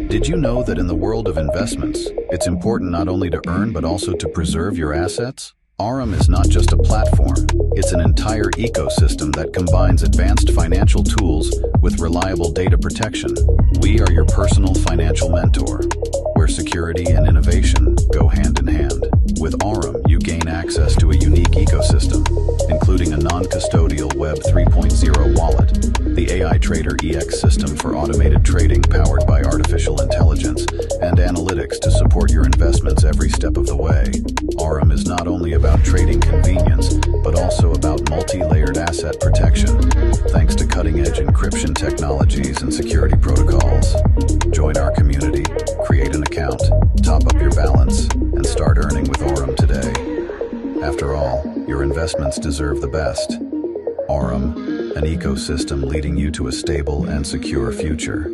Did you know that in the world of investments, it's important not only to earn but also to preserve your assets? Aurum is not just a platform, it's an entire ecosystem that combines advanced financial tools with reliable data protection. We are your personal financial mentor, where security and innovation go hand in hand. With Aurum, you gain access to a unique ecosystem, including a non-custodial Web 3.0 wallet, the AI Trader EX system for automated trading powered by artificial intelligence, and analytics to support your investments every step of the way. Aurum is not only about trading convenience, but also about multi-layered asset protection, thanks to cutting-edge encryption technologies and security protocols. Join our community, create an account, top up your balance, and start earning with Aurum today. After all, your investments deserve the best. Aurum, an ecosystem leading you to a stable and secure future.